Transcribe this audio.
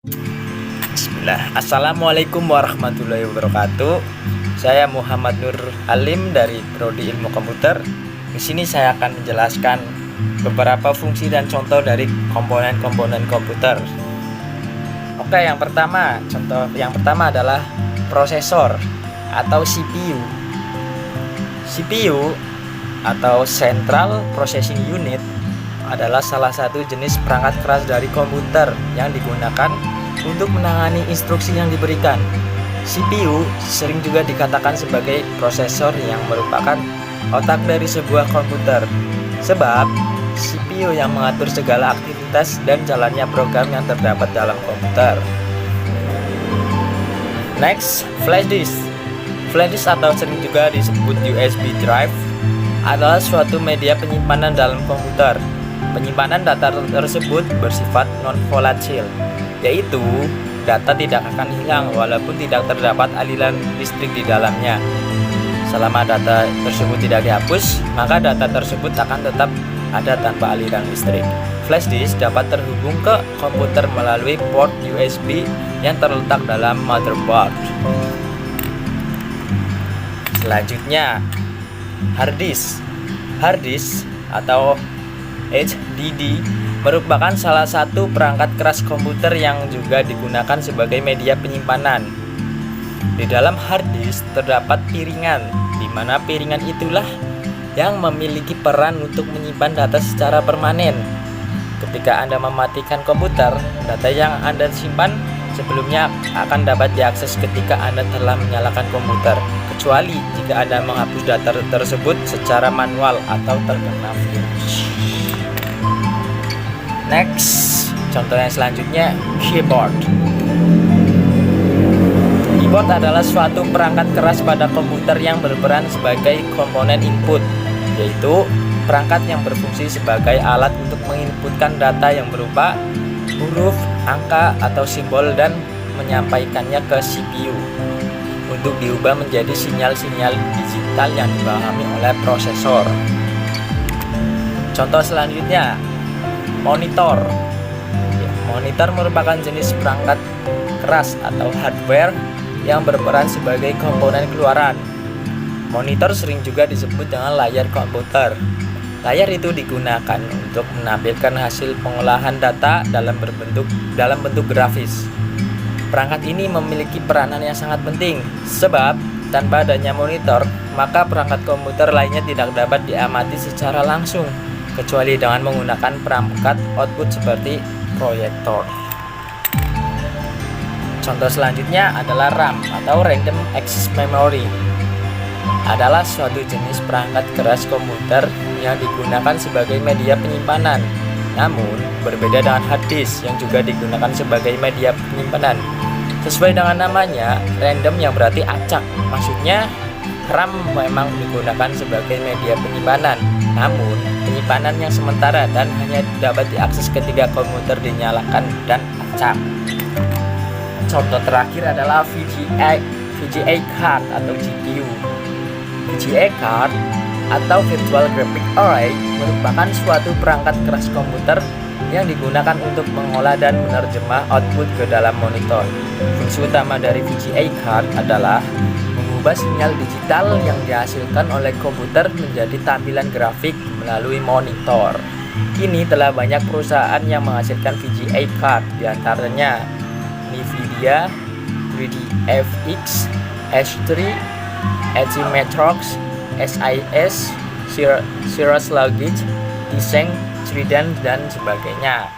Bismillah. Assalamualaikum warahmatullahi wabarakatuh. Saya Muhammad Nur Alim dari Prodi Ilmu Komputer. Di sini saya akan menjelaskan beberapa fungsi dan contoh dari komponen-komponen komputer. Oke, contoh yang pertama adalah prosesor atau CPU. CPU atau Central Processing Unit adalah salah satu jenis perangkat keras dari komputer yang digunakan untuk menangani instruksi yang diberikan. CPU sering juga dikatakan sebagai prosesor yang merupakan otak dari sebuah komputer, sebab CPU yang mengatur segala aktivitas dan jalannya program yang terdapat dalam komputer. Next, flash disk. Flash disk atau sering juga disebut USB drive adalah suatu media penyimpanan dalam komputer. Penyimpanan data tersebut bersifat non-volatil, yaitu data tidak akan hilang walaupun tidak terdapat aliran listrik di dalamnya. Selama data tersebut tidak dihapus, maka data tersebut akan tetap ada tanpa aliran listrik. Flash disk dapat terhubung ke komputer melalui port USB yang terletak dalam motherboard. Selanjutnya, hard disk. Hard disk atau HDD merupakan salah satu perangkat keras komputer yang juga digunakan sebagai media penyimpanan. Di dalam hard disk terdapat piringan, di mana piringan itulah yang memiliki peran untuk menyimpan data secara permanen. Ketika Anda mematikan komputer, data yang Anda simpan sebelumnya akan dapat diakses ketika Anda telah menyalakan komputer, kecuali jika Anda menghapus data tersebut secara manual atau terkena virus. Next, contoh yang selanjutnya, keyboard. Keyboard adalah suatu perangkat keras pada komputer yang berperan sebagai komponen input, yaitu perangkat yang berfungsi sebagai alat untuk menginputkan data yang berupa huruf, angka, atau simbol dan menyampaikannya ke CPU untuk diubah menjadi sinyal-sinyal digital yang dipahami oleh prosesor. Contoh selanjutnya, monitor. Monitor merupakan jenis perangkat keras atau hardware yang berperan sebagai komponen keluaran. Monitor sering juga disebut dengan layar komputer. Layar itu digunakan untuk menampilkan hasil pengolahan data dalam bentuk grafis. Perangkat ini memiliki peranan yang sangat penting, sebab tanpa adanya monitor, maka perangkat komputer lainnya tidak dapat diamati secara langsung, kecuali dengan menggunakan perangkat output seperti proyektor. Contoh selanjutnya adalah RAM atau Random Access Memory. Adalah suatu jenis perangkat keras komputer yang digunakan sebagai media penyimpanan. Namun, berbeda dengan hard disk yang juga digunakan sebagai media penyimpanan. Sesuai dengan namanya, random yang berarti acak. Maksudnya, RAM memang digunakan sebagai media penyimpanan, namun penyimpanan yang sementara dan hanya dapat diakses ketika komputer dinyalakan dan acak. Contoh terakhir adalah VGA card atau GPU. VGA card atau Virtual Graphic Array merupakan suatu perangkat keras komputer yang digunakan untuk mengolah dan menerjemah output ke dalam monitor. Fungsi utama dari VGA card adalah mengubah sinyal digital yang dihasilkan oleh komputer menjadi tampilan grafik melalui monitor. Kini telah banyak perusahaan yang menghasilkan VGA card, diantaranya Nvidia, 3DFX, H3, Matrox, SIS, Cirrus Logic, Tiseng, Trident, dan sebagainya.